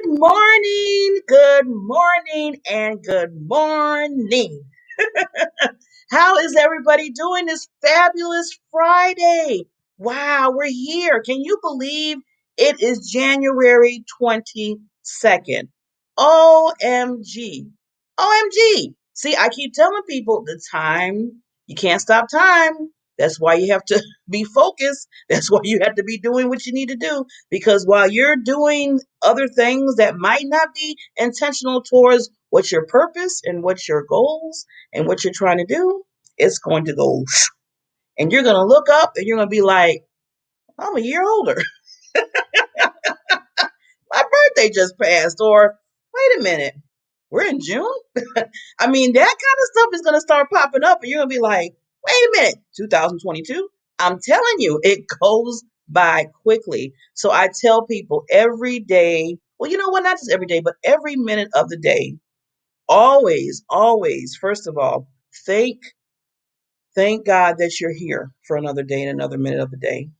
Good morning, and good morning. How is everybody doing this fabulous Friday? Wow, we're here. Can you believe it is January 22nd? OMG. OMG. See, I keep telling people the time, you can't stop time. That's why you have to be focused. That's why you have to be doing what you need to do. Because while you're doing other things that might not be intentional towards what's your purpose and what's your goals and what you're trying to do, it's going to go. And you're going to look up and you're going to be like, I'm a year older. My birthday just passed. Or, wait a minute, we're in June? I mean, that kind of stuff is going to start popping up and you're going to be like, wait a minute, 2022? I'm telling you, it goes by quickly. So I tell people every day, well, you know what, not just every day, but every minute of the day, always, first of all, thank God that you're here for another day and another minute of the day,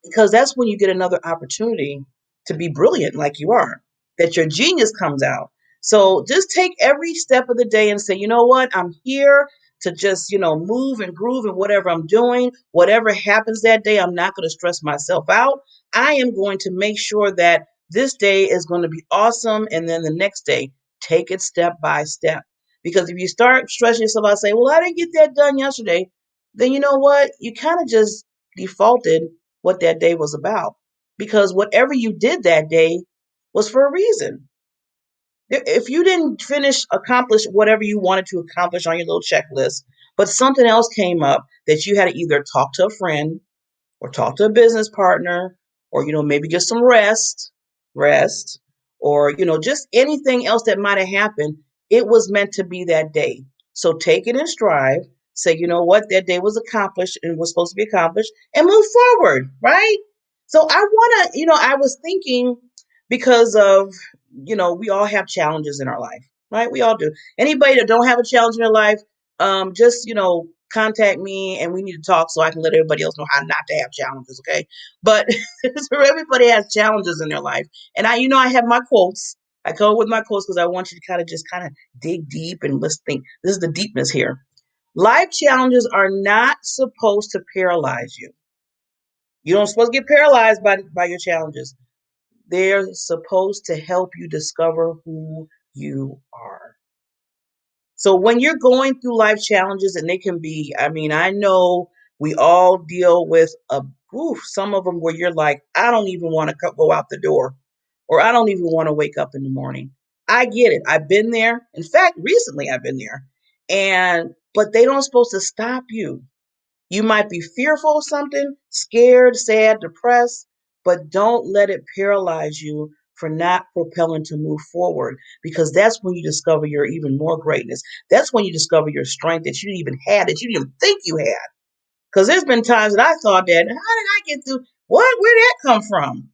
because that's when you get another opportunity to be brilliant like you are, that your genius comes out. So just take every step of the day and say, you know what, I'm here to just, move and groove in whatever I'm doing. Whatever happens that day, I'm not going to stress myself out. I am going to make sure that this day is going to be awesome. And then the next day, take it step by step. Because if you start stressing yourself out, say, well, I didn't get that done yesterday, then you know what? You kind of just defaulted what that day was about, because whatever you did that day was for a reason. If you didn't accomplish whatever you wanted to accomplish on your little checklist, but something else came up that you had to either talk to a friend or talk to a business partner, or, maybe get some rest, or, just anything else that might have happened, it was meant to be that day. So take it in stride, say, you know what, that day was accomplished and was supposed to be accomplished, and move forward, right? So I want to, I was thinking, because of, we all have challenges in our life, right? We all do. Anybody that don't have a challenge in their life, just, contact me and we need to talk so I can let everybody else know how not to have challenges, okay? But so everybody has challenges in their life. And I have my quotes. I go with my quotes because I want you to kind of dig deep and let's think. This is the deepness here. Life challenges are not supposed to paralyze you. You don't supposed to get paralyzed by your challenges. They're supposed to help you discover who you are. So when you're going through life challenges, and they can be, I know we all deal with some of them where you're like, I don't even want to go out the door, or I don't even want to wake up in the morning. I get it. I've been there. In fact, recently I've been there. But they don't supposed to stop you. You might be fearful of something, scared, sad, depressed, but don't let it paralyze you for not propelling to move forward, because that's when you discover your even more greatness. That's when you discover your strength that you didn't even have, that you didn't even think you had. Because there's been times that I thought that, how did I get through? What? Where'd that come from?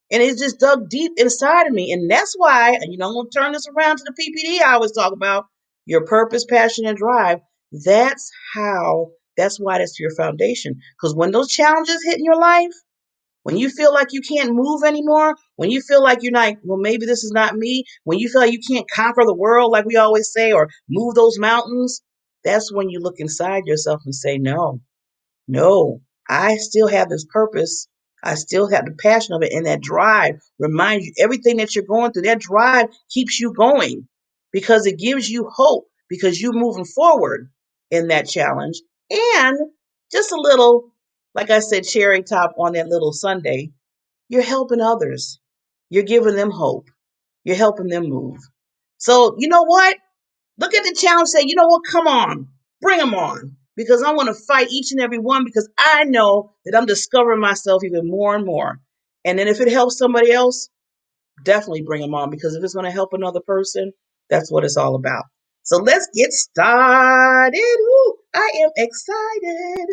And it's just dug deep inside of me. And that's why, and I'm going to turn this around to the PPD I always talk about, your purpose, passion, and drive. That's why that's your foundation. Because when those challenges hit in your life, when you feel like you can't move anymore, when you feel like you're not, well, maybe this is not me, when you feel like you can't conquer the world, like we always say, or move those mountains, that's when you look inside yourself and say, no, I still have this purpose. I still have the passion of it. And that drive reminds you everything that you're going through. That drive keeps you going because it gives you hope, because you're moving forward in that challenge. And just a little, like I said, cherry top on that little sundae, you're helping others. You're giving them hope. You're helping them move. So you know what? Look at the challenge, say, you know what? Come on, bring them on. Because I want to fight each and every one, because I know that I'm discovering myself even more and more. And then if it helps somebody else, definitely bring them on, because if it's going to help another person, that's what it's all about. So let's get started. Woo, I am excited.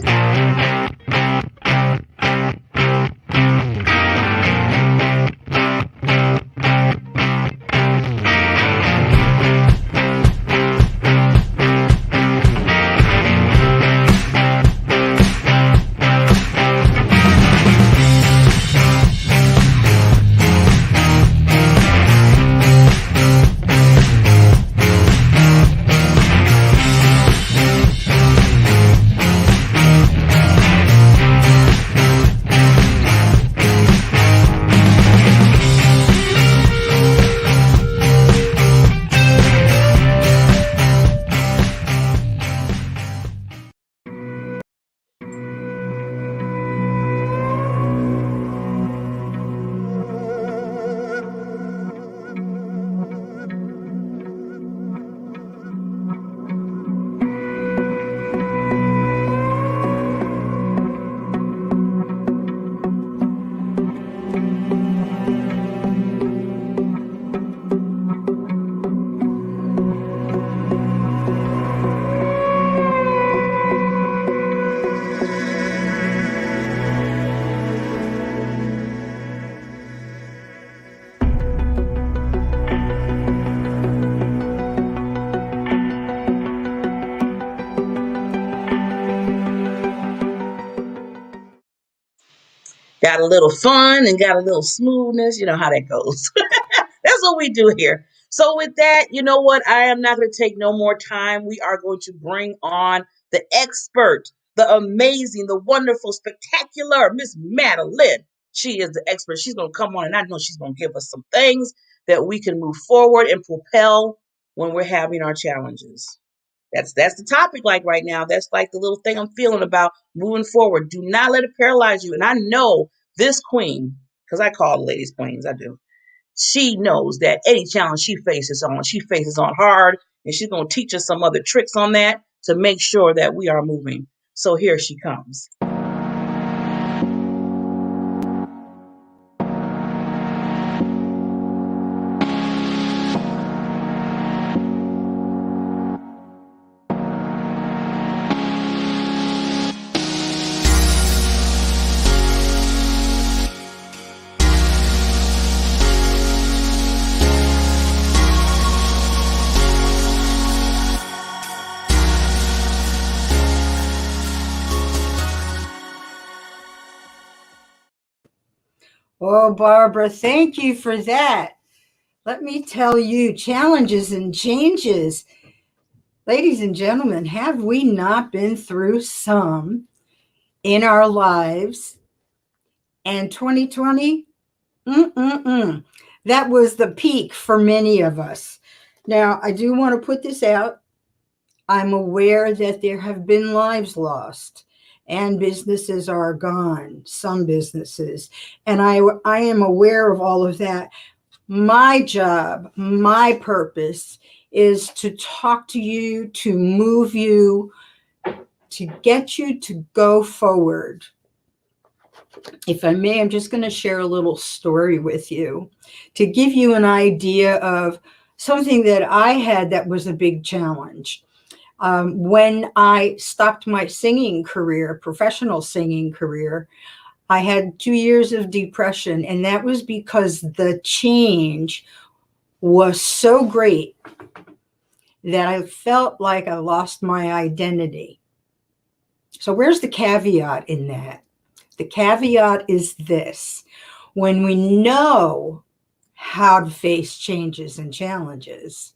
got a little fun and got a little smoothness. You know how that goes. That's what we do here. So with that, you know what? I am not going to take no more time. We are going to bring on the expert, the amazing, the wonderful, spectacular Miss Madeline. She is the expert. She's going to come on, and I know she's going to give us some things that we can move forward and propel when we're having our challenges. That's the topic like right now. That's like the little thing I'm feeling about moving forward. Do not let it paralyze you. And I know this queen, because I call the ladies queens, I do. She knows that any challenge she faces on hard, and she's going to teach us some other tricks on that to make sure that we are moving. So here she comes. Oh, Barbara, thank you for that. Let me tell you, challenges and changes. Ladies and gentlemen, have we not been through some in our lives? And 2020, that was the peak for many of us. Now, I do want to put this out. I'm aware that there have been lives lost and businesses are gone, some businesses. And I am aware of all of that. My job, my purpose is to talk to you, to move you, to get you to go forward. If I may, I'm just going to share a little story with you to give you an idea of something that I had that was a big challenge. When I stopped my singing career, professional singing career, I had 2 years of depression, and that was because the change was so great that I felt like I lost my identity. So where's the caveat in that? The caveat is this: when we know how to face changes and challenges,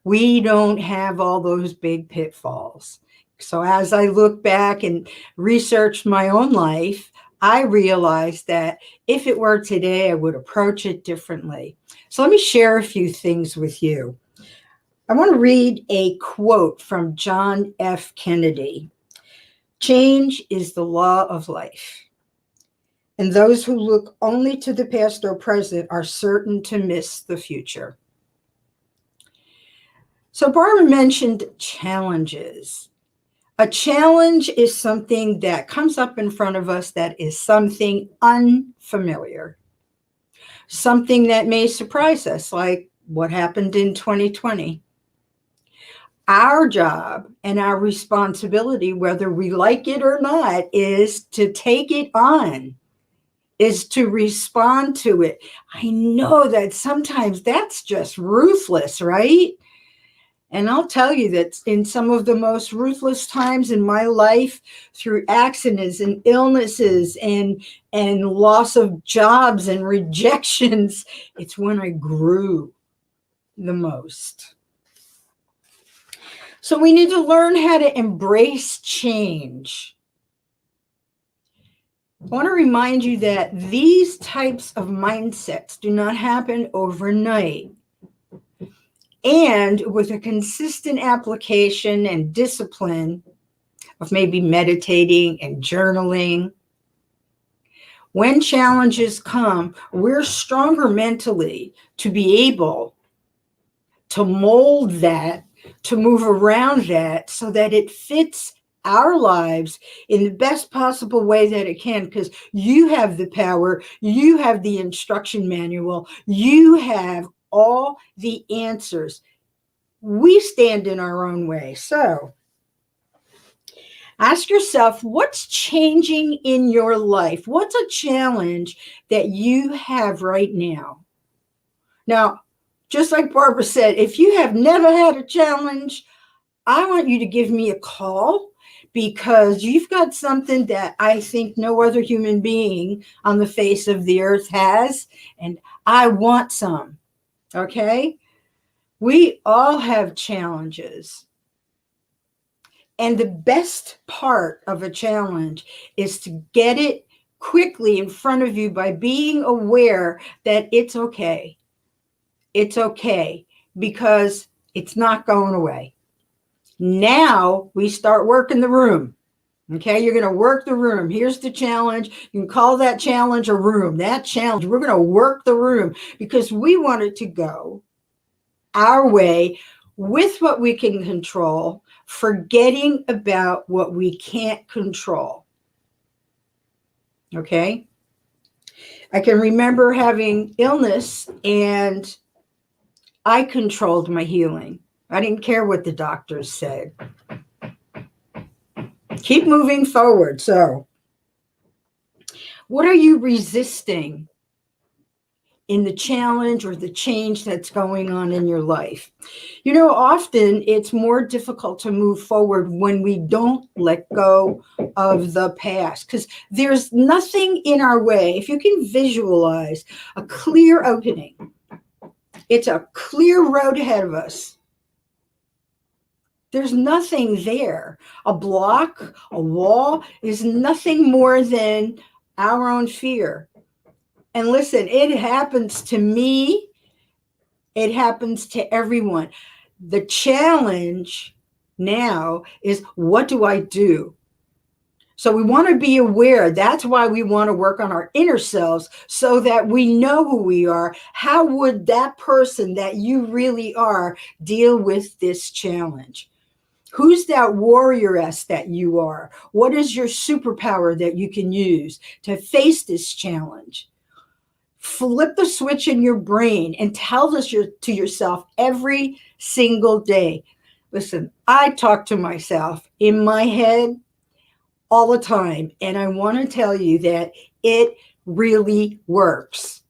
we don't have all those big pitfalls. So as I look back and research my own life, I realized that if it were today, I would approach it differently. So let me share a few things with you. I want to read a quote from John F. Kennedy. Change is the law of life, and those who look only to the past or present are certain to miss the future. So Barbara mentioned challenges. A challenge is something that comes up in front of us that is something unfamiliar, something that may surprise us, like what happened in 2020. Our job and our responsibility, whether we like it or not, is to take it on, is to respond to it. I know that sometimes that's just ruthless, right? And I'll tell you that in some of the most ruthless times in my life, through accidents and illnesses and loss of jobs and rejections, it's when I grew the most. So we need to learn how to embrace change. I want to remind you that these types of mindsets do not happen overnight. And with a consistent application and discipline of maybe meditating and journaling, when challenges come, we're stronger mentally to be able to mold that, to move around that so that it fits our lives in the best possible way that it can, because you have the power, you have the instruction manual, you have all the answers. We stand in our own way. So ask yourself, what's changing in your life? What's a challenge that you have right now? Now, just like Barbara said, if you have never had a challenge, I want you to give me a call because you've got something that I think no other human being on the face of the earth has, and I want some. Okay? We all have challenges. And the best part of a challenge is to get it quickly in front of you by being aware that it's okay. It's okay because it's not going away. Now we start working the room. Okay, you're going to work the room. Here's the challenge. You can call that challenge a room. That challenge, we're going to work the room because we want it to go our way with what we can control, forgetting about what we can't control. Okay, I can remember having illness and I controlled my healing. I didn't care what the doctors said. Keep moving forward. So, what are you resisting in the challenge or the change that's going on in your life? You know, often it's more difficult to move forward when we don't let go of the past because there's nothing in our way. If you can visualize a clear opening, it's a clear road ahead of us. There's nothing there. A block, a wall is nothing more than our own fear. And listen, it happens to me. It happens to everyone. The challenge now is, what do I do? So we want to be aware. That's why we want to work on our inner selves so that we know who we are. How would that person that you really are deal with this challenge? Who's that warrioress that you are? What is your superpower that you can use to face this challenge? Flip the switch in your brain and tell this to yourself every single day. Listen, I talk to myself in my head all the time, and I want to tell you that it really works.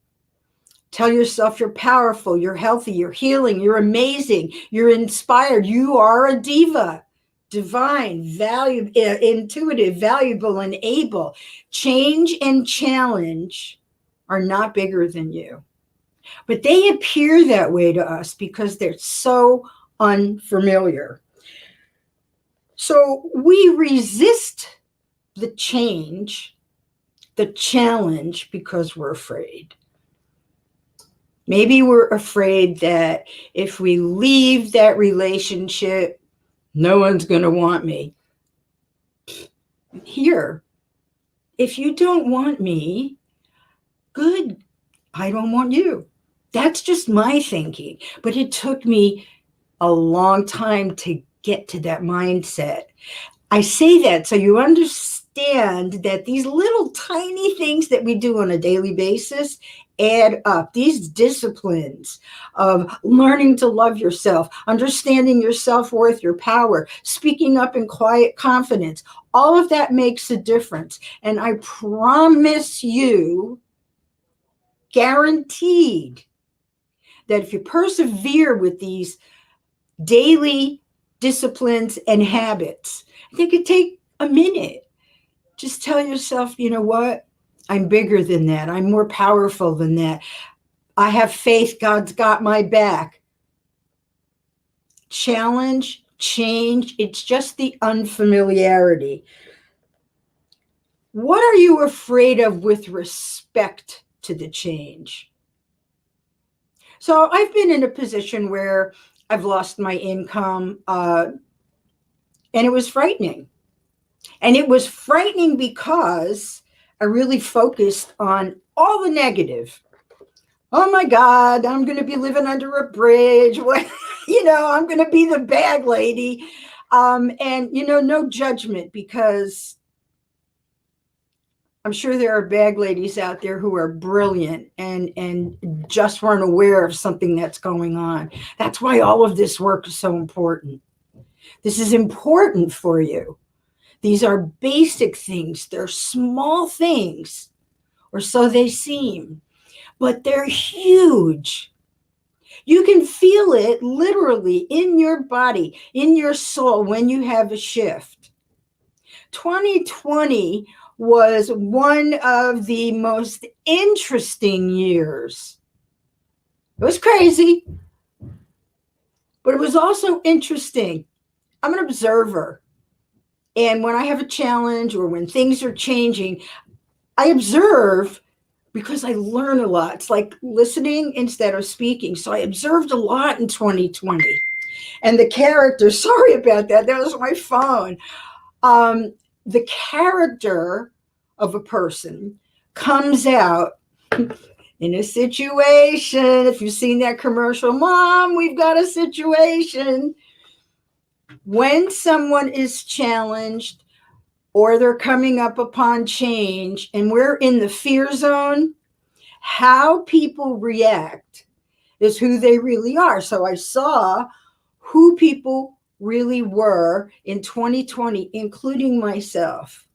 Tell yourself you're powerful, you're healthy, you're healing, you're amazing, you're inspired, you are a diva, divine, intuitive, valuable, and able. Change and challenge are not bigger than you, but they appear that way to us because they're so unfamiliar. So we resist the change, the challenge, because we're afraid. Maybe we're afraid that if we leave that relationship, no one's going to want me. Here, if you don't want me, good, I don't want you. That's just my thinking. But it took me a long time to get to that mindset. I say that so you understand that these little tiny things that we do on a daily basis add up. These disciplines of learning to love yourself, understanding your self-worth, your power, speaking up in quiet confidence, all of that makes a difference. And I promise you, guaranteed, that if you persevere with these daily disciplines and habits, they could take a minute. Just tell yourself, you know what? I'm bigger than that. I'm more powerful than that. I have faith. God's got my back. Challenge, change. It's just the unfamiliarity. What are you afraid of with respect to the change? So I've been in a position where I've lost my income, and it was frightening. And it was frightening because I really focused on all the negative. Oh my God, I'm going to be living under a bridge. I'm going to be the bag lady. And, no judgment, because I'm sure there are bag ladies out there who are brilliant and just weren't aware of something that's going on. That's why all of this work is so important. This is important for you. These are basic things. They're small things, or so they seem, but they're huge. You can feel it literally in your body, in your soul when you have a shift. 2020 was one of the most interesting years. It was crazy, but it was also interesting. I'm an observer. And when I have a challenge or when things are changing, I observe because I learn a lot. It's like listening instead of speaking. So I observed a lot in 2020. And the character, sorry about that, that was my phone. Um, the character of a person comes out in a situation. If you've seen that commercial, Mom, we've got a situation. When someone is challenged or they're coming up upon change and we're in the fear zone, how people react is who they really are. So I saw who people really were in 2020, including myself.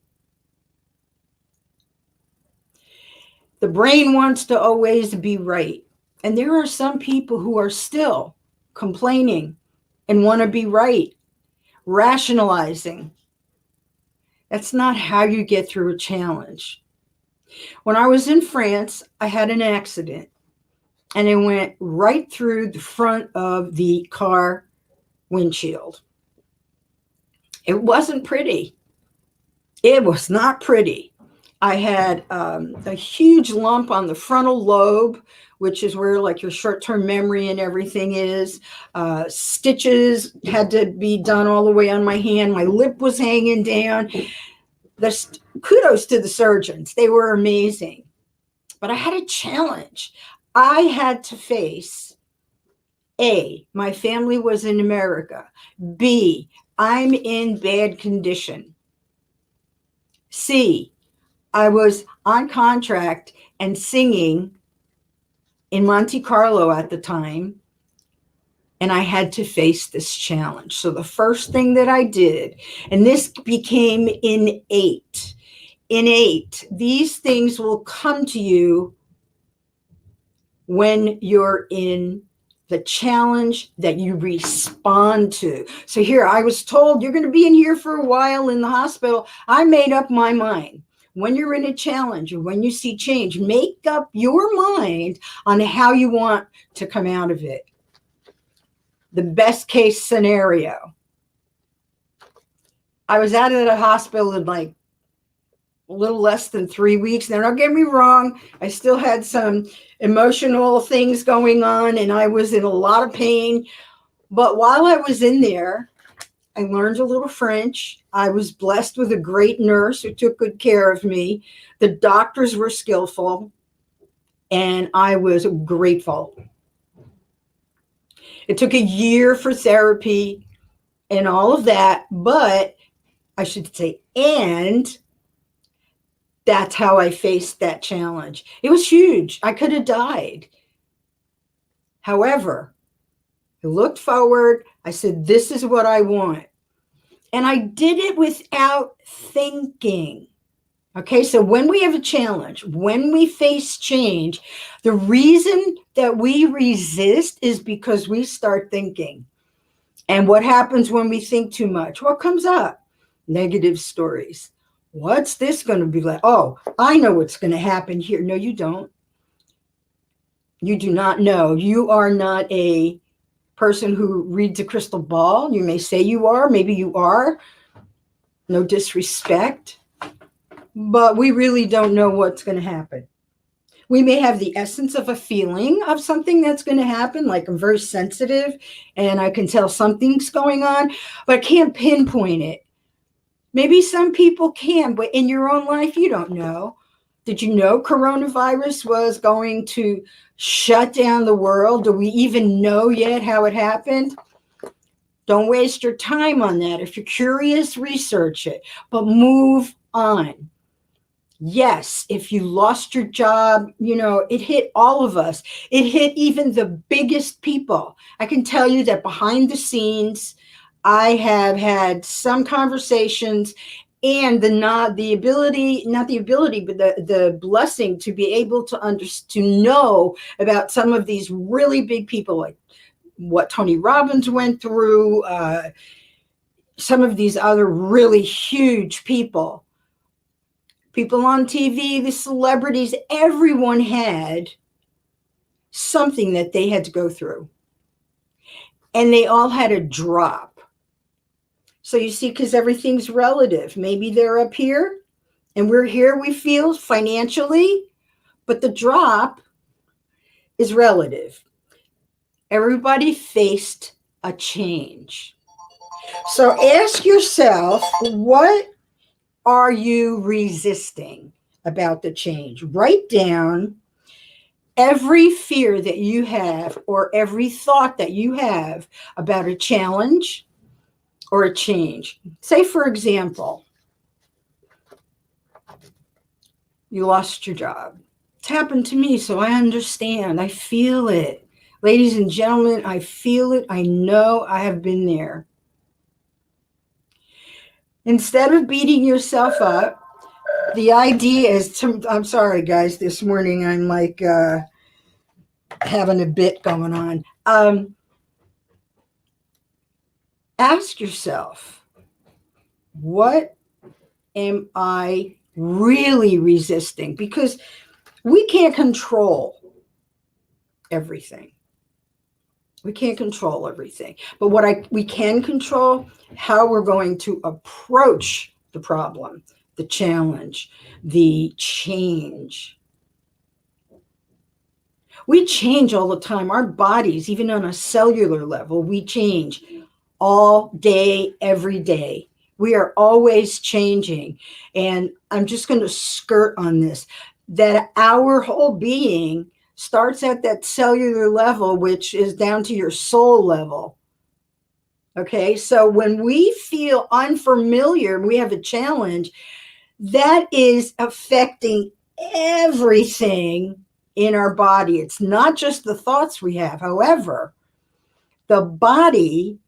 The brain wants to always be right. And there are some people who are still complaining and want to be right, rationalizing. That's not how you get through a challenge. When I was in France, I had an accident and it went right through the front of the car windshield. It wasn't pretty. It was not pretty. I had a huge lump on the frontal lobe, which is where like your short-term memory and everything is. Stitches had to be done all the way on my hand. My lip was hanging down. Kudos to the surgeons. They were amazing. But I had a challenge. I had to face A, my family was in America. B, I'm in bad condition. C, I was on contract and singing in Monte Carlo at the time, and I had to face this challenge. So the first thing that I did, and this became innate, these things will come to you when you're in the challenge that you respond to. So here I was told you're going to be in here for a while in the hospital. I made up my mind. When you're in a challenge or when you see change, make up your mind on how you want to come out of it. The best case scenario. I was out of the hospital in like a little less than 3 weeks. Now, don't get me wrong. I still had some emotional things going on and I was in a lot of pain. But while I was in there, I learned a little French. I was blessed with a great nurse who took good care of me. The doctors were skillful and I was grateful. It took a year for therapy and all of that, but I should say, and that's how I faced that challenge. It was huge. I could have died. However, I looked forward. I said, this is what I want. And I did it without thinking. Okay, so when we have a challenge, when we face change, the reason that we resist is because we start thinking. And what happens when we think too much? What comes up? Negative stories. What's this going to be like? Oh, I know what's going to happen here. No, you don't. You do not know. You are not a person who reads a crystal ball. You may say you are. Maybe you are. No disrespect. But we really don't know what's going to happen. We may have the essence of a feeling of something that's going to happen, like I'm very sensitive and I can tell something's going on, but I can't pinpoint it. Maybe some people can, but in your own life, you don't know. Did you know coronavirus was going to shut down the world? Do we even know yet how it happened? Don't waste your time on that. If you're curious, research it, but move on. Yes, if you lost your job, it hit all of us. It hit even the biggest people. I can tell you that behind the scenes, I have had some conversations and the blessing to be able to know about some of these really big people like what Tony Robbins went through, some of these other really huge people on TV, the celebrities, everyone had something that they had to go through. And they all had a drop. So you see, because everything's relative. Maybe they're up here and we're here, we feel financially, but the drop is relative. Everybody faced a change. So ask yourself, what are you resisting about the change? Write down every fear that you have or every thought that you have about a challenge or a change. Say, for example, you lost your job. It's happened to me, so I understand. I feel it. Ladies and gentlemen, I feel it. I know I have been there. Instead of beating yourself up, the idea is to, I'm sorry, guys, this morning I'm like having a bit going on. Ask yourself, what am I really resisting? Because we can't control everything. We can't control everything. But we can control, how we're going to approach the problem, the challenge, the change. We change all the time. Our bodies, even on a cellular level, we change all day, every day. We are always changing. And I'm just going to skirt on this, that our whole being starts at that cellular level, which is down to your soul level. Okay, so when we feel unfamiliar, we have a challenge, that is affecting everything in our body. It's not just the thoughts we have. However, the body,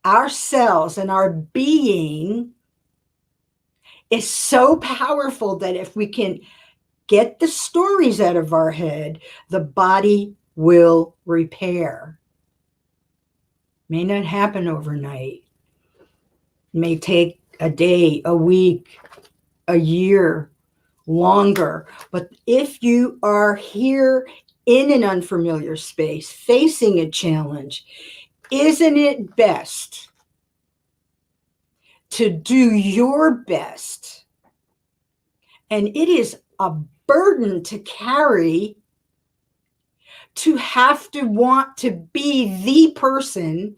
our cells, and our being is so powerful that if we can get the stories out of our head, the body will repair. May not happen overnight. It may take a day, a week, a year, longer. But if you are here in an unfamiliar space, facing a challenge, isn't it best to do your best? And it is a burden to carry, to have to want to be the person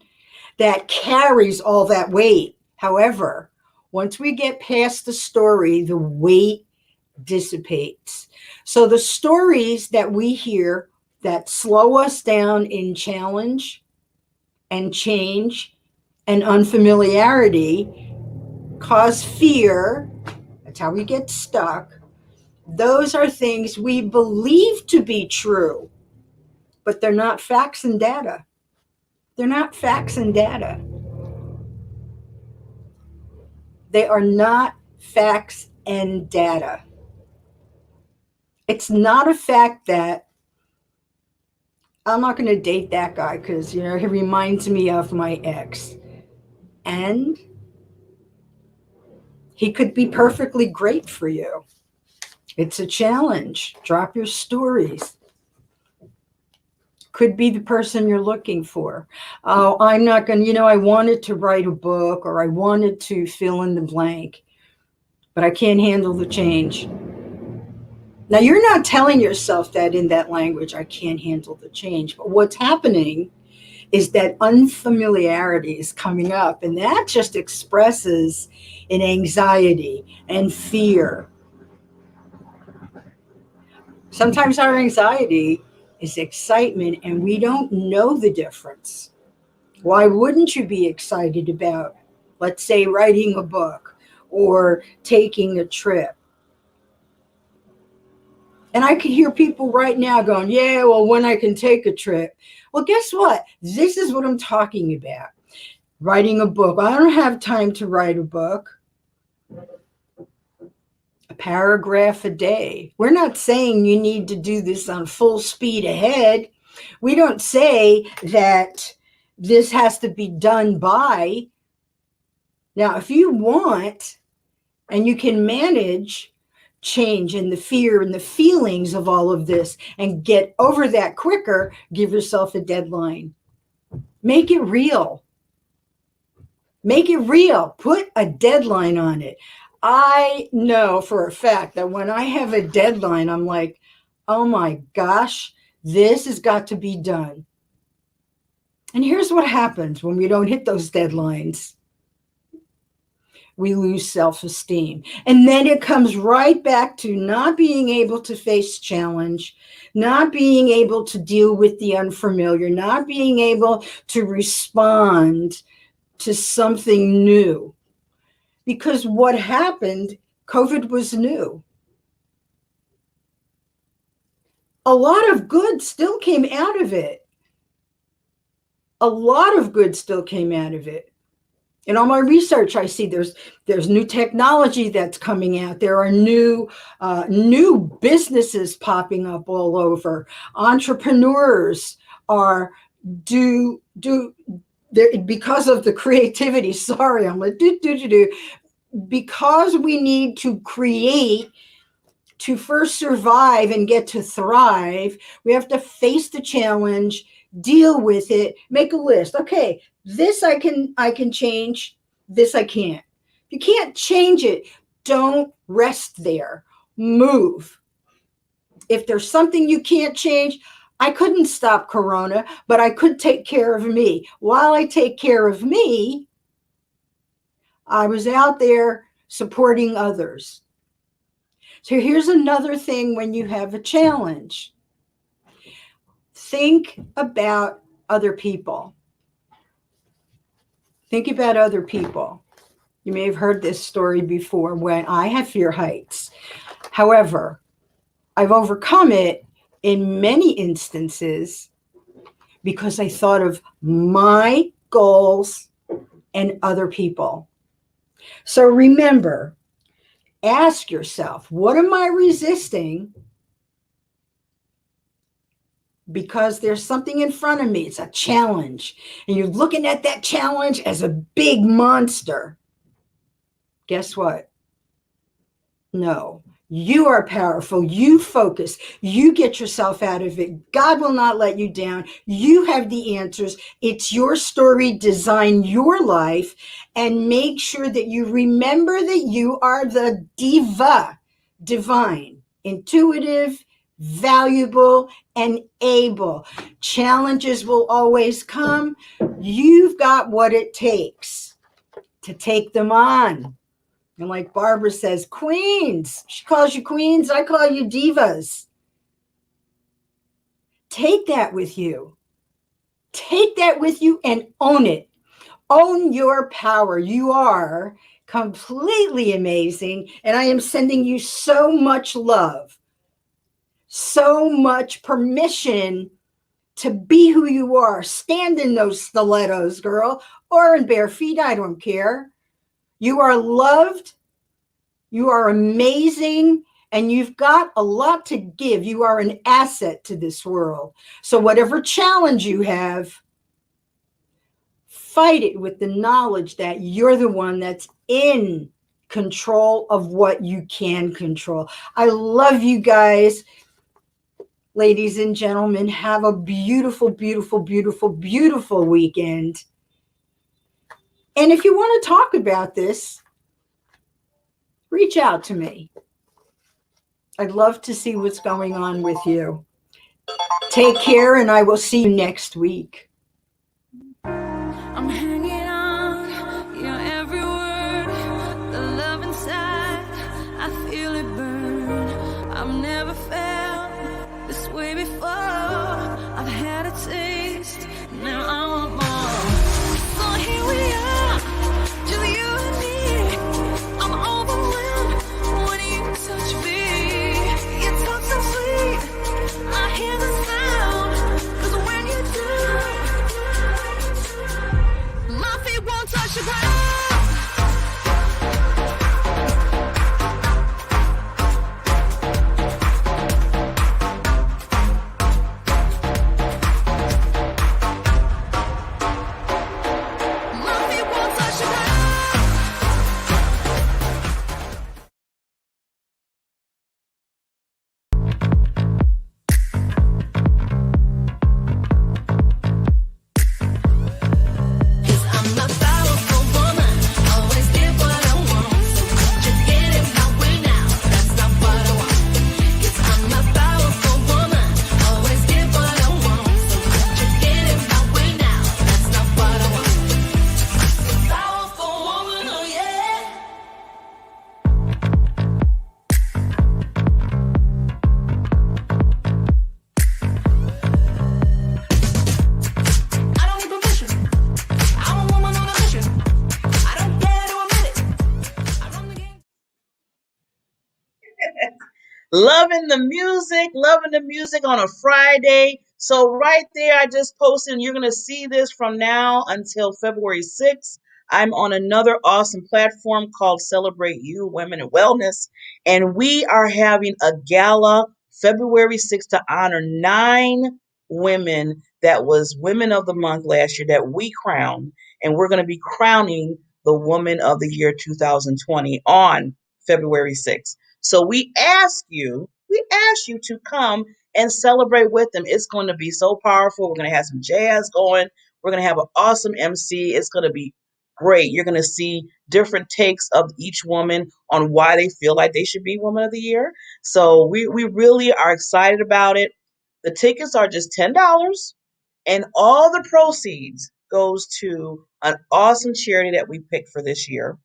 that carries all that weight. However, once we get past the story, the weight dissipates. So the stories that we hear that slow us down in challenge and change and unfamiliarity cause fear. That's how we get stuck. Those are things we believe to be true, but they're not facts and data. They're not facts and data. They are not facts and data. It's not a fact that I'm not going to date that guy because, he reminds me of my ex. And he could be perfectly great for you. It's a challenge. Drop your stories. Could be the person you're looking for. Oh, I'm not going to, I wanted to write a book, or I wanted to fill in the blank, but I can't handle the change. Now, you're not telling yourself that in that language, I can't handle the change. But what's happening is that unfamiliarity is coming up, and that just expresses an anxiety and fear. Sometimes our anxiety is excitement, and we don't know the difference. Why wouldn't you be excited about, let's say, writing a book or taking a trip? And I could hear people right now going, yeah, well, when I can take a trip. Well, guess what? This is what I'm talking about. Writing a book. I don't have time to write a book. A paragraph a day. We're not saying you need to do this on full speed ahead. We don't say that this has to be done by. Now, if you want and you can manage change and the fear and the feelings of all of this and get over that quicker, give yourself a deadline. Make it real. Make it real. Put a deadline on it. I know for a fact that when I have a deadline, I'm like, oh my gosh, this has got to be done. And here's what happens when we don't hit those deadlines. We lose self-esteem. And then it comes right back to not being able to face challenge, not being able to deal with the unfamiliar, not being able to respond to something new. Because what happened, COVID was new. A lot of good still came out of it. A lot of good still came out of it. In all my research, I see there's new technology that's coming out. There are new businesses popping up all over. Entrepreneurs are because of the creativity. Sorry, I'm like because we need to create to first survive and get to thrive. We have to face the challenge, deal with it, make a list. Okay, this I can change, this I can't. If you can't change it, don't rest there. Move. If there's something you can't change, I couldn't stop Corona, but I could take care of me. While I take care of me, I was out there supporting others. So here's another thing when you have a challenge. Think about other people. Think about other people. You may have heard this story before when I have fear heights. However, I've overcome it in many instances because I thought of my goals and other people. So remember, ask yourself, what am I resisting? Because there's something in front of me. It's a challenge. And you're looking at that challenge as a big monster. Guess what? No. You are powerful. You focus. You get yourself out of it. God will not let you down. You have the answers. It's your story. Design your life and make sure that you remember that you are the diva, divine, intuitive, valuable, and able. Challenges will always come. You've got what it takes to take them on. And like Barbara says, queens. She calls you queens. I call you divas. Take that with you. Take that with you and own it. Own your power. You are completely amazing. And I am sending you so much love, so much permission to be who you are. Stand in those stilettos, girl, or in bare feet. I don't care. You are loved. You are amazing. And you've got a lot to give. You are an asset to this world. So whatever challenge you have, fight it with the knowledge that you're the one that's in control of what you can control. I love you guys. Ladies and gentlemen, have a beautiful, beautiful, beautiful, beautiful weekend. And if you want to talk about this, reach out to me. I'd love to see what's going on with you. Take care, and I will see you next week. I'm hanging on your every word. The love inside, I feel it burn. I've never felt this way before. I've had a taste, now I want more. So here we are, just you and me. I'm overwhelmed when you touch me. You talk so sweet, I hear the sound. 'Cause when you do, Loving the music on a Friday. So right there, I just posted, and you're gonna see this from now until February 6th. I'm on another awesome platform called Celebrate You, Women in Wellness, and we are having a gala February 6th to honor 9 women that was Women of the Month last year that we crowned, and we're gonna be crowning the Woman of the Year 2020 on February 6th. So we ask you to come and celebrate with them. It's going to be so powerful. We're going to have some jazz going. We're going to have an awesome MC. It's going to be great. You're going to see different takes of each woman on why they feel like they should be Woman of the Year. So we really are excited about it. The tickets are just $10, and all the proceeds goes to an awesome charity that we picked for this year,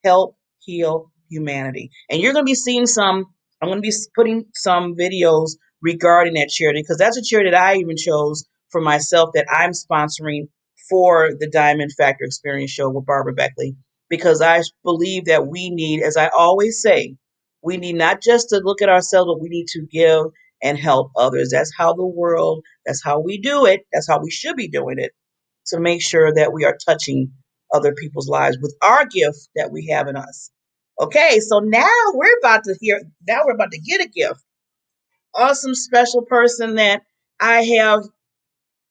Help Heal Humanity. And you're going to be seeing I'm going to be putting some videos regarding that charity, because that's a charity that I even chose for myself, that I'm sponsoring for the Diamond Factor Experience Show with Barbara Beckley, because I believe that we need, as I always say, we need not just to look at ourselves, but we need to give and help others. That's how we do it. That's how we should be doing it, to make sure that we are touching other people's lives with our gift that we have in us. Okay, so now we're about to get a gift. Awesome special person that I have,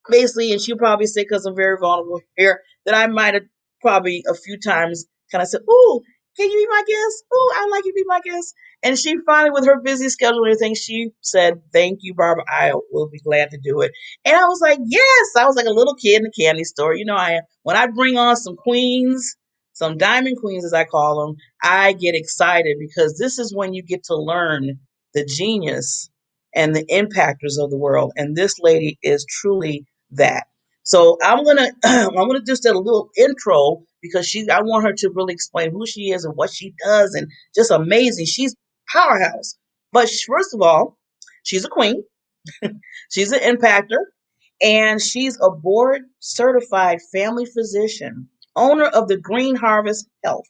basically, and she'll probably say, because I'm very vulnerable here, that I might have probably a few times kind of said, "Ooh, can you be my guest? Ooh, I'd like you to be my guest." And she finally, with her busy schedule and everything, she said, "Thank you, Barbara. I will be glad to do it." And I was like, "Yes." I was like a little kid in the candy store. You know, when I bring on some queens, some diamond queens, as I call them, I get excited, because this is when you get to learn the genius and the impactors of the world. And this lady is truly that. So I'm gonna just do a little intro, because I want her to really explain who she is and what she does, and just amazing. She's powerhouse. But first of all, she's a queen. She's an impactor, and she's a board certified family physician, owner of the Green Harvest Health,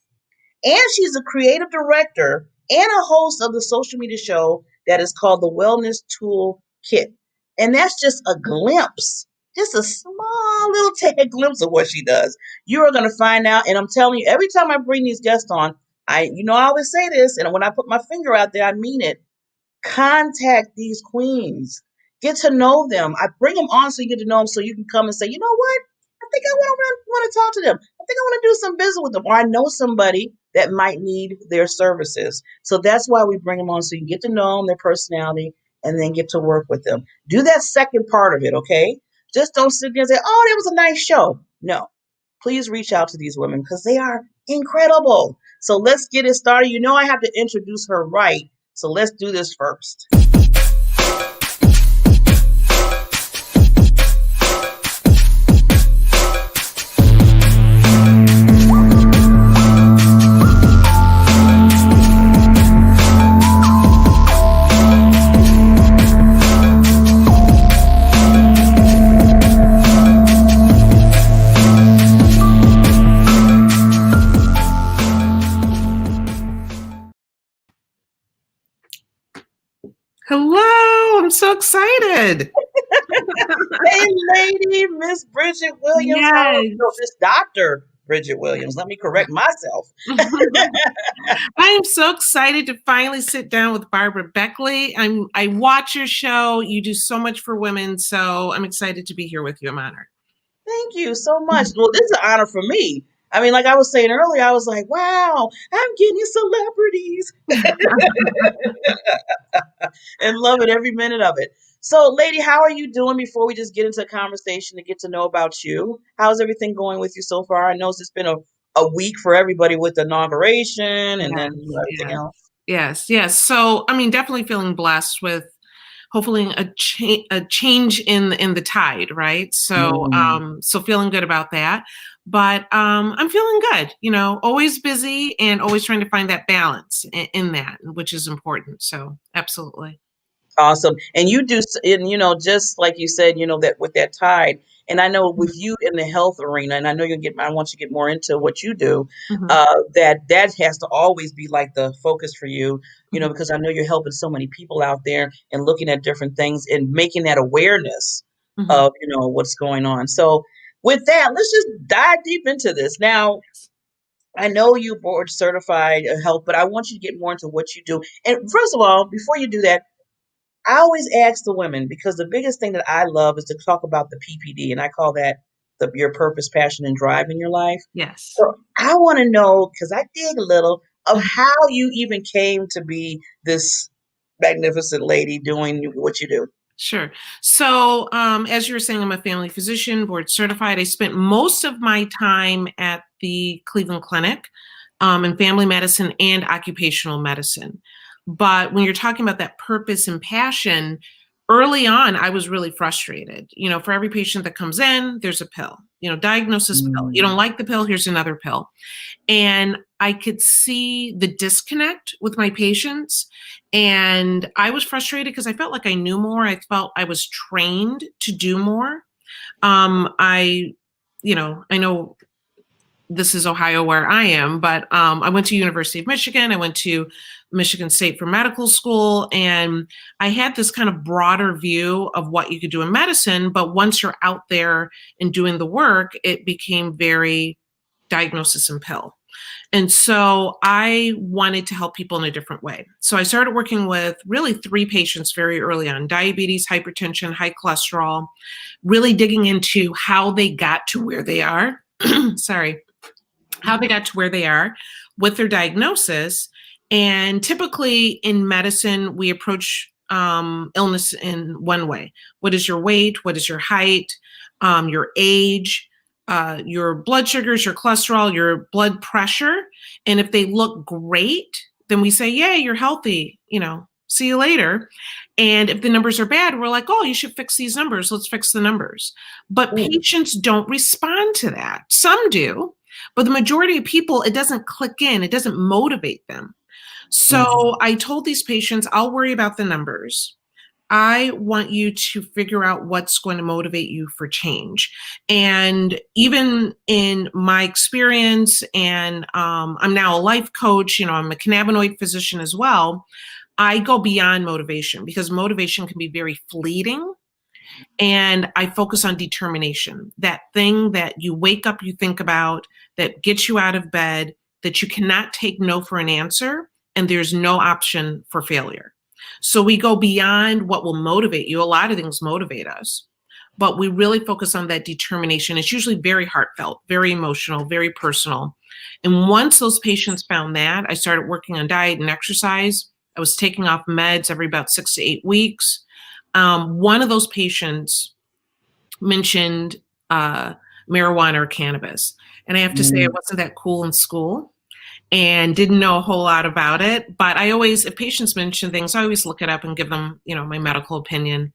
and she's a creative director and a host of the social media show that is called the Wellness Tool Kit. And that's just a glimpse, just a small little glimpse of what she does. You are going to find out. And I'm telling you, every time I bring these guests on, I always say this, and when I put my finger out there, I mean it. Contact these queens. Get to know them. I bring them on so you get to know them, so you can come and say, you know what? I think I want to talk to them. I think I want to do some business with them. Or I know somebody that might need their services. So that's why we bring them on, so you get to know them, their personality, and then get to work with them. Do that second part of it, okay? Just don't sit there and say, oh, that was a nice show. No. Please reach out to these women, because they are incredible. So let's get it started. You know I have to introduce her right. So let's do this first. Hello, I'm so excited. Hey, lady, Miss Bridget Williams. Yes. No, Miss Dr. Bridget Williams. Let me correct myself. I am so excited to finally sit down with Barbara Beckley. I watch your show. You do so much for women, so I'm excited to be here with you. I'm honored. Thank you so much. Well, this is an honor for me. I mean, like I was saying earlier, I was like, wow, I'm getting celebrities. And loving every minute of it. So, lady, how are you doing before we just get into a conversation to get to know about you? How's everything going with you so far? I know it's been a week for everybody with the inauguration and then everything else. Yes. So, I mean, definitely feeling blessed with hopefully a change in the tide, right? So, so feeling good about that. But I'm feeling good, always busy and always trying to find that balance in that, which is important. So absolutely. Awesome. And you do, and just like you said, that with that tide, And I know with you in the health arena, and I know I want you to get more into what you do, Mhm. that has to always be like the focus for you, Mhm. because I know you're helping so many people out there and looking at different things and making that awareness Mhm. of, what's going on. So with that, let's just dive deep into this. Now, I know you board certified health, but I want you to get more into what you do. And first of all, before you do that, I always ask the women because the biggest thing that I love is to talk about the PPD, and I call that your purpose, passion, and drive in your life. Yes. So I want to know, because I dig a little, of how you even came to be this magnificent lady doing what you do. Sure. So, as you were saying, I'm a family physician, board certified. I spent most of my time at the Cleveland Clinic in family medicine and occupational medicine. But when you're talking about that purpose and passion, early on, I was really frustrated. For every patient that comes in, there's a pill, diagnosis pill. You don't Mm, like the pill, here's another pill. And I could see the disconnect with my patients. And I was frustrated because I felt like I knew more. I felt I was trained to do more. I, I know this is Ohio where I am, but I went to University of Michigan. I went to Michigan State for medical school, and I had this kind of broader view of what you could do in medicine. But once you're out there and doing the work, it became very diagnosis and pill. And so I wanted to help people in a different way. So I started working with really three patients very early on: diabetes, hypertension, high cholesterol, really digging into how they got to where they are. Sorry, how they got to where they are with their diagnosis. And typically in medicine, we approach illness in one way. What is your weight? What is your height? Your age? Your blood sugars, your cholesterol, your blood pressure. And if they look great, then we say, "Yay, you're healthy. See you later." And if the numbers are bad, we're like, "Oh, you should fix these numbers. Let's fix the numbers." But mm, patients don't respond to that. Some do, but the majority of people, it doesn't click in, it doesn't motivate them. mhm, So I told these patients, I'll worry about the numbers. I want you to figure out what's going to motivate you for change. And even in my experience, and I'm now a life coach, I'm a cannabinoid physician as well. I go beyond motivation because motivation can be very fleeting, and I focus on determination, that thing that you wake up, you think about, that gets you out of bed, that you cannot take no for an answer, and there's no option for failure. So we go beyond what will motivate you. A lot of things motivate us, but we really focus on that determination. It's usually very heartfelt, very emotional, very personal. And once those patients found that, I started working on diet and exercise. I was taking off meds every about 6 to 8 weeks. One of those patients mentioned uh, marijuana or cannabis. And I have to say, I mm, wasn't that cool in school and didn't know a whole lot about it. But I always, if patients mention things, I always look it up and give them, my medical opinion.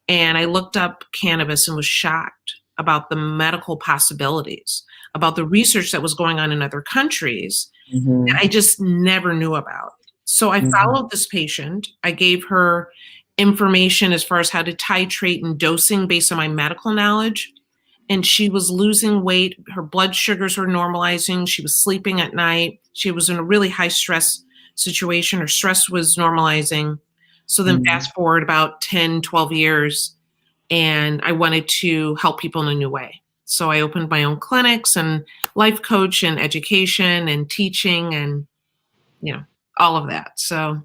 And I looked up cannabis and was shocked about the medical possibilities, about the research that was going on in other countries that mhm, I just never knew about. So I mhm, followed this patient. I gave her information as far as how to titrate and dosing based on my medical knowledge. And she was losing weight. Her blood sugars were normalizing. She was sleeping at night. She was in a really high stress situation. Her stress was normalizing. So then mhm. fast forward about 10, 12 years, and I wanted to help people in a new way. So I opened my own clinics and life coach and education and teaching and you know, all of that. So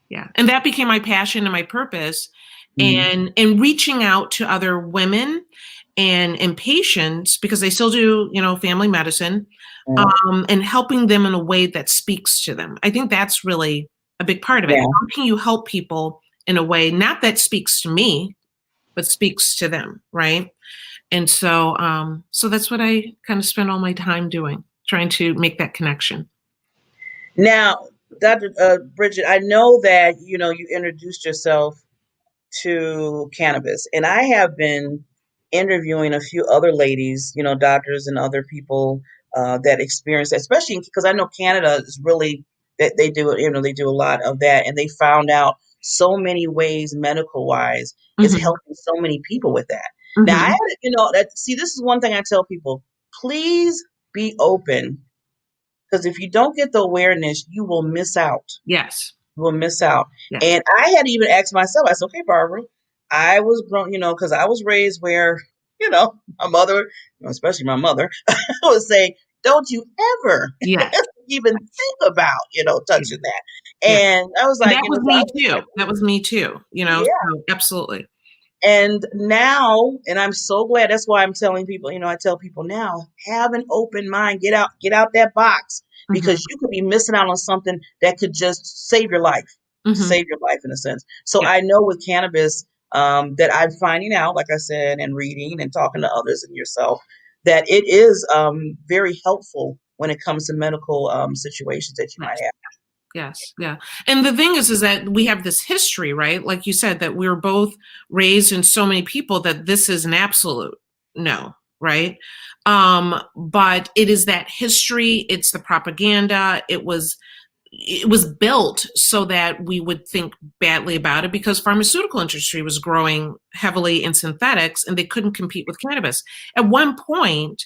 yeah. And that became my passion and my purpose. Mhm. And reaching out to other women and patients, because I still do, family medicine, Yeah. and helping them in a way that speaks to them. I think that's really a big part of it. Yeah. How can you help people in a way not that speaks to me, but speaks to them, right? And so that's what I kind of spend all my time doing, trying to make that connection. Now, Dr. Bridget, I know that you introduced yourself to cannabis, and I have been interviewing a few other ladies, doctors and other people that experience that, especially because I know Canada is really that they do, they do a lot of that, and they found out so many ways, medical wise, it's Mhm. helping so many people with that. Now, I Mm-hmm. had, see, this is one thing I tell people: please be open, because if you don't get the awareness, you will miss out. Yes. You will miss out. Yes. And I had even asked myself, I said, okay, Barbara, I was grown, because I was raised where, my mother, especially my mother, would say, don't you ever Yes. even think about, Yeah. touching that. Yeah. And I was And like, that was so I me was too. like, That was me too. yeah. So absolutely. And now, and I'm so glad, that's why I'm telling people, I tell people now, have an open mind, get out that box, Mm-hmm. because you could be missing out on something that could just Mm-hmm. save your life in a sense. So Yeah. I know with cannabis, that I'm finding out, like I said, and reading and talking to others and yourself, that it is very helpful when it comes to medical situations that you might Yes. have. Yes. Yeah. And the thing is that we have this history, right? Like you said, that we were both raised in so many people that this is an absolute no, right? But it is that history, it's the propaganda, it was built so that we would think badly about it because pharmaceutical industry was growing heavily in synthetics and they couldn't compete with cannabis. At one point,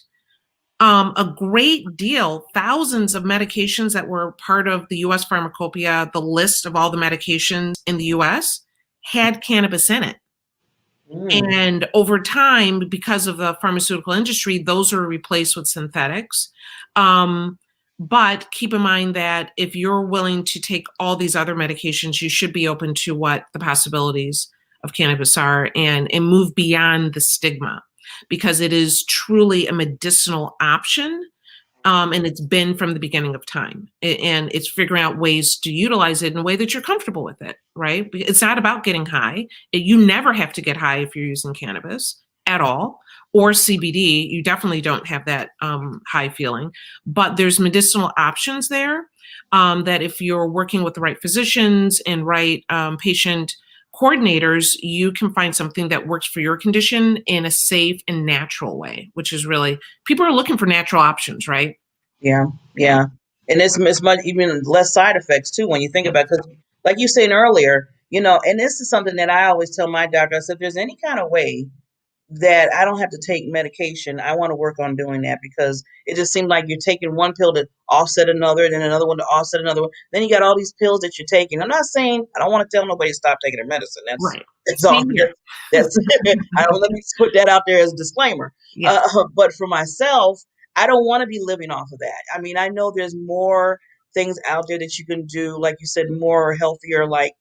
a great deal, thousands of medications that were part of the US pharmacopoeia, the list of all the medications in the US, had cannabis in it. Mm, And over time, because of the pharmaceutical industry, those are replaced with synthetics. But keep in mind that if you're willing to take all these other medications, you should be open to what the possibilities of cannabis are and move beyond the stigma because it is truly a medicinal option, and it's been from the beginning of time. And it's figuring out ways to utilize it in a way that you're comfortable with it, right? It's not about getting high. You never have to get high if you're using cannabis at all, or CBD. You definitely don't have that high feeling. But there's medicinal options there, that if you're working with the right physicians and right patient coordinators, you can find something that works for your condition in a safe and natural way, which is really, people are looking for natural options, right? yeah, Yeah. yeah. And it's much even less side effects too when you think Yeah. about it. Because like you saying earlier, and this is something that I always tell my doctor. I said, if there's any kind of way that I don't have to take medication, I want to work on doing that, because it just seems like you're taking one pill to offset another, then another one to offset another one. Then you got all these pills that you're taking. I'm not saying I don't want to tell nobody to stop taking their medicine. That's Right. that's all. Same here. That's I don't, let me put that out there as a disclaimer. Yes. But for myself, I don't want to be living off of that. I mean, I know there's more things out there that you can do, like you said, more healthier, like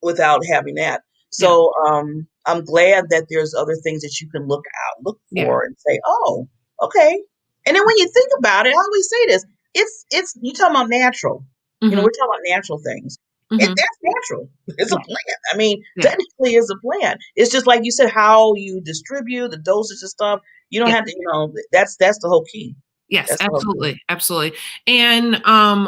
without having that. Yeah. So I'm glad that there's other things that you can look Yeah. for and say, oh, okay. And then when you think about it, I always say this: it's you talking about natural. Hmm. We're talking about natural things. Hmm. That's natural. It's a Yeah. plant. I mean, Yeah. technically, it's a plant. It's just like you said, how you distribute the dosage and stuff. You don't Yeah. have to, that's the whole key. Yes, That's the whole key. absolutely, absolutely. And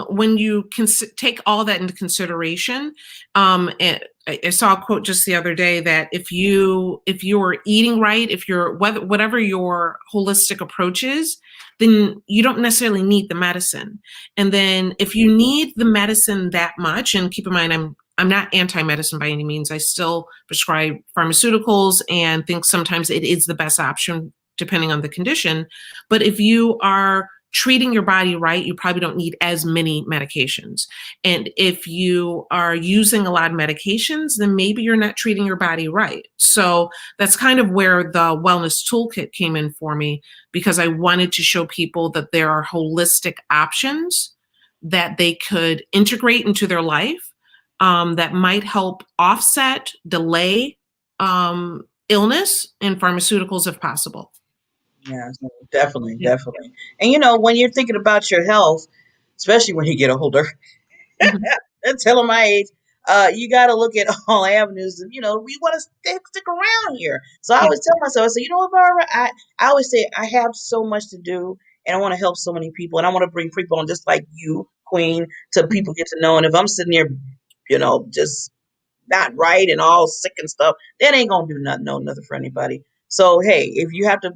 when you take all that into consideration, I saw a quote just the other day that if you're eating right, if you're whatever your holistic approach is, then you don't necessarily need the medicine. And then if you need the medicine that much, and keep in mind, I'm not anti-medicine by any means. I still prescribe pharmaceuticals and think sometimes it is the best option depending on the condition. But if you are treating your body right, you probably don't need as many medications. And if you are using a lot of medications, then maybe you're not treating your body right. So that's kind of where the wellness toolkit came in for me, because I wanted to show people that there are holistic options that they could integrate into their life, that might help offset, delay illness and pharmaceuticals if possible. Yeah, so definitely, Yeah. definitely. And when you're thinking about your health, especially when you get older, Mhm. and tell them my age, you got to look at all avenues. And we want to stick around here. So I Yeah. always tell myself, I say, you know what, Barbara, I always say I have so much to do, and I want to help so many people, and I want to bring people on just like you, Queen, to Mhm. people get to know. And if I'm sitting there, just not right and all sick and stuff, that ain't gonna do nothing, no nothing for anybody. So hey, if you have to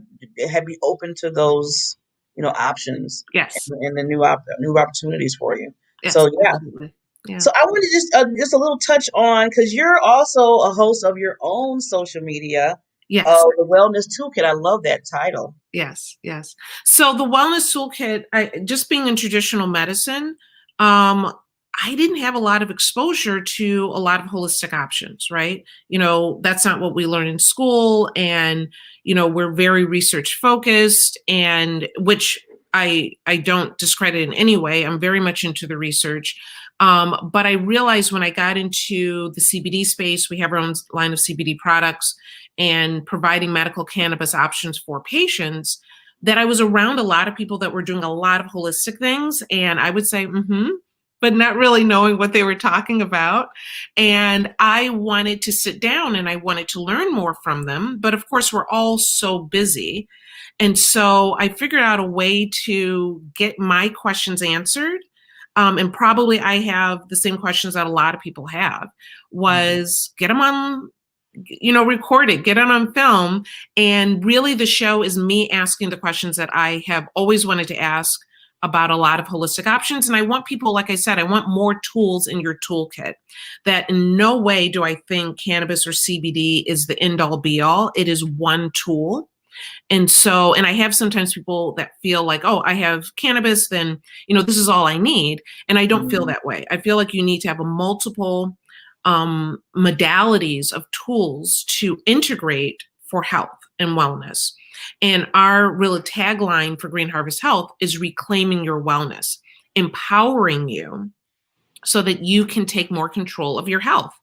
be open to those, options, Yes. and the new opportunities for you. Yes, So yeah. absolutely. Yeah. So I want to just a little touch on, because you're also a host of your own social media. Yes. Oh, the Wellness Toolkit. I love that title. Yes, yes. So the wellness toolkit, just being in traditional medicine, I didn't have a lot of exposure to a lot of holistic options, right? That's not what we learn in school, and we're very research focused, and which I don't discredit in any way. I'm very much into the research. But I realized when I got into the CBD space, we have our own line of CBD products and providing medical cannabis options for patients, that I was around a lot of people that were doing a lot of holistic things. And I would say, but not really knowing what they were talking about. And I wanted to sit down and I wanted to learn more from them. But of course, we're all so busy. And so I figured out a way to get my questions answered. And probably I have the same questions that a lot of people have, was get them on, record it, get it on film. And really the show is me asking the questions that I have always wanted to ask about a lot of holistic options. And I want people, like I said, I want more tools in your toolkit. That in no way do I think cannabis or CBD is the end all be all. It is one tool. And so, and I have sometimes people that feel like, oh, I have cannabis, then, this is all I need. And I don't feel that way. I feel like you need to have a multiple modalities of tools to integrate for health and wellness. And our real tagline for Green Harvest Health is reclaiming your wellness, empowering you so that you can take more control of your health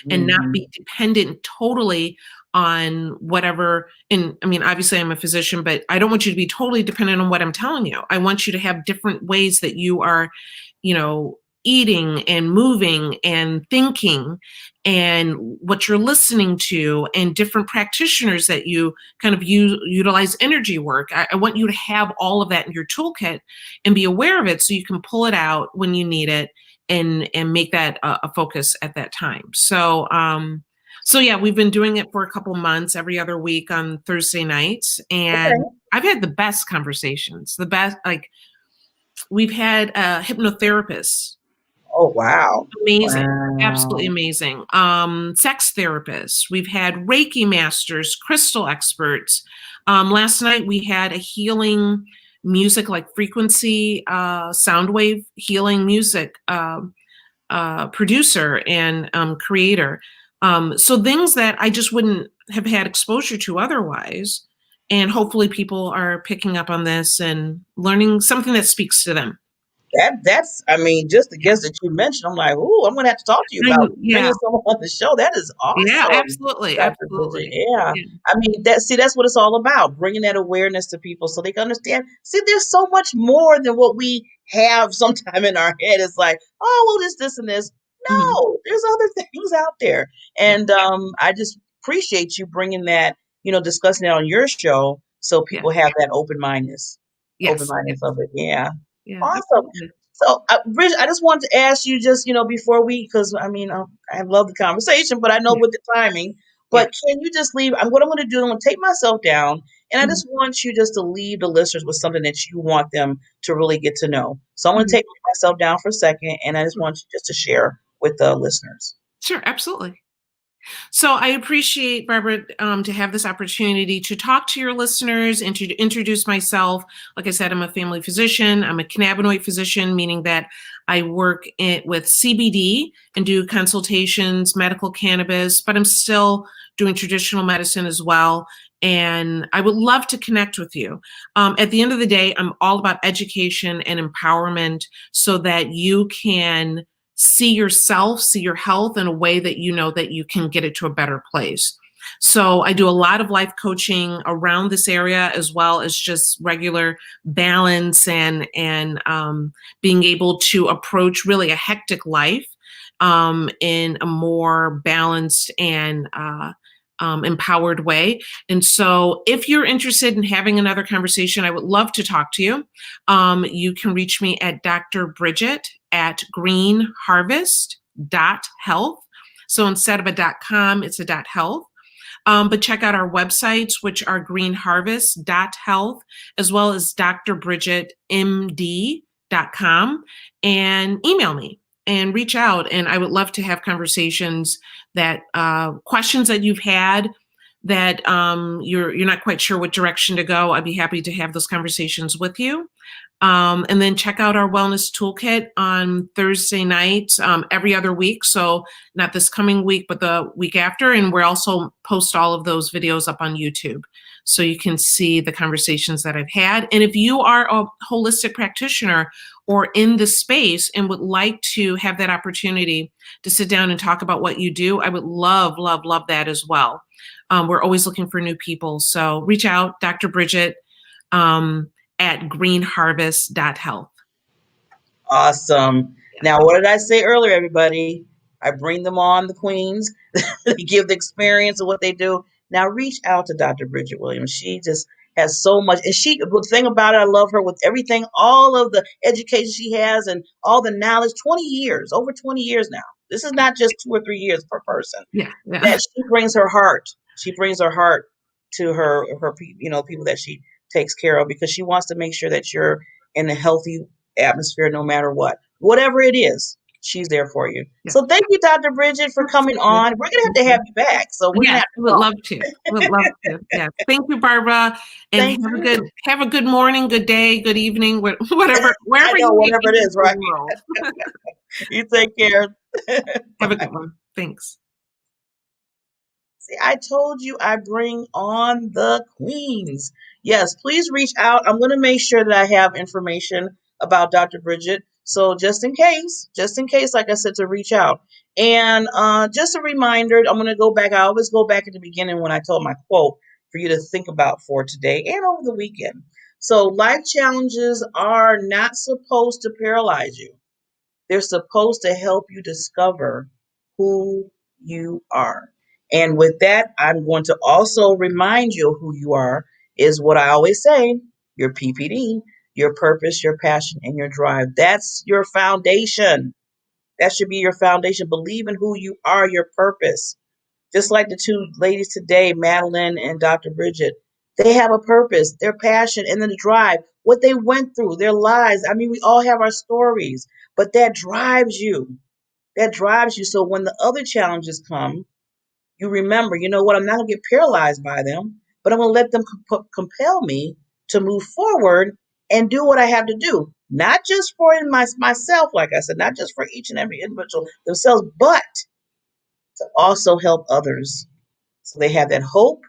and not be dependent totally on whatever. And I mean, obviously I'm a physician, but I don't want you to be totally dependent on what I'm telling you. I want you to have different ways that you are, eating and moving and thinking, and what you're listening to, and different practitioners that you kind of utilize energy work. I want you to have all of that in your toolkit and be aware of it so you can pull it out when you need it and make that a focus at that time. So yeah, we've been doing it for a couple months, every other week on Thursday nights, and I've had the best conversations. The best, like we've had hypnotherapists. Oh, wow. Amazing. Wow. Absolutely amazing. Sex therapists. We've had Reiki masters, crystal experts. Last night we had a healing music, like frequency, sound wave healing music producer and creator. So things that I just wouldn't have had exposure to otherwise. And hopefully people are picking up on this and learning something that speaks to them. That's I mean, just the guest that you mentioned, I'm like, ooh, I'm gonna have to talk to you about Yeah. bringing someone on the show. That is Yeah, awesome, absolutely. Dr. Bridget. Absolutely. Yeah. Yeah. I mean, that's what it's all about, bringing that awareness to people so they can understand. See, there's so much more than what we have sometime in our head. It's like, oh, well, this, and this. Mhm. No, there's other things out there. Yeah. And I just appreciate you bringing that, discussing it on your show so Yeah. people have that open Yes. mindedness of it. Yeah. Yeah. Awesome. Absolutely. So, Bridget, I just wanted to ask you just, before because I mean, I love the conversation, but I know Yeah. with the timing, Yeah. but can you just leave? What I'm going to do, I'm going to take myself down and I Mhm. just want you just to leave the listeners with something that you want them to really get to know. So I'm going to Mhm. take myself down for a second and I just want you just to share with the listeners. Sure. Absolutely. So I appreciate, Barbara, to have this opportunity to talk to your listeners and to introduce myself. Like I said, I'm a family physician. I'm a cannabinoid physician, meaning that I work with CBD and do consultations, medical cannabis, but I'm still doing traditional medicine as well. And I would love to connect with you. At the end of the day, I'm all about education and empowerment so that you can see yourself, see your health in a way that you know that you can get it to a better place. So I do a lot of life coaching around this area, as well as just regular balance and being able to approach really a hectic life in a more balanced and empowered way. And so if you're interested in having another conversation, I would love to talk to you. You can reach me at Dr. Bridget at greenharvest.health. So instead of a .com, it's a .health. But check out our websites, which are greenharvest.health, as well as drbridgetmd.com, and email me and reach out. And I would love to have conversations that questions that you've had that you're not quite sure what direction to go, I'd be happy to have those conversations with you. And then check out our wellness toolkit on Thursday night, every other week. So not this coming week, but the week after. And we're also post all of those videos up on YouTube. So you can see the conversations that I've had. And if you are a holistic practitioner or in the space and would like to have that opportunity to sit down and talk about what you do, I would love, love, love that as well. We're always looking for new people. So reach out, Dr. Bridget. At greenharvest.health. Awesome. Now, what did I say earlier, everybody? I bring them on, the queens. They give the experience of what they do. Now, reach out to Dr. Bridget Williams. She just has so much. And the thing about it, I love her with everything, all of the education she has and all the knowledge, 20 years, over 20 years now. This is not just 2 or 3 years per person. Yeah. That she brings her heart. She brings her heart to her people that she takes care of, because she wants to make sure that you're in a healthy atmosphere no matter what. Whatever it is, she's there for you. Yeah. So thank you, Dr. Bridget, for coming on. We're going to have you back. So we're going to have to would love to. Would love to. Yeah. Thank you, Barbara. And have a good morning, good day, good evening, whatever, wherever whatever it is, right? You take care. Have a good one. Thanks. See, I told you I bring on the queens. Yes, please reach out. I'm going to make sure that I have information about Dr. Bridget. So just in case, like I said, to reach out. And just a reminder, I'm going to go back. I always go back at the beginning when I told my quote for you to think about for today and over the weekend. So life challenges are not supposed to paralyze you. They're supposed to help you discover who you are. And with that, I'm going to also remind you of who you are, is what I always say, your PPD, your purpose, your passion, and your drive. That's your foundation. That should be your foundation. Believe in who you are, your purpose. Just like the two ladies today, Madeline and Dr. Bridget, they have a purpose, their passion, and then the drive, what they went through, their lives. I mean, we all have our stories, but that drives you. That drives you. So when the other challenges come, you remember, you know what, I'm not going to get paralyzed by them, but I'm going to let them compel me to move forward and do what I have to do. Not just for myself, like I said, not just for each and every individual themselves, but to also help others. So they have that hope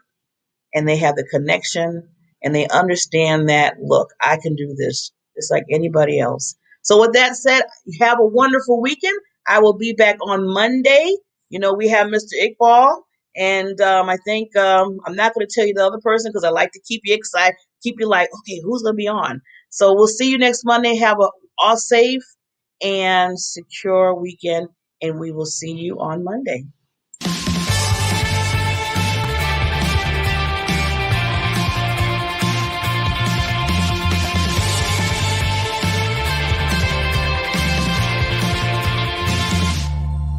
and they have the connection and they understand that, look, I can do this just like anybody else. So with that said, have a wonderful weekend. I will be back on Monday. You know, we have Mr. Iqbal, and I think I'm not going to tell you the other person because I like to keep you excited, keep you like, okay, who's going to be on? So we'll see you next Monday. Have a all safe and secure weekend, and we will see you on Monday.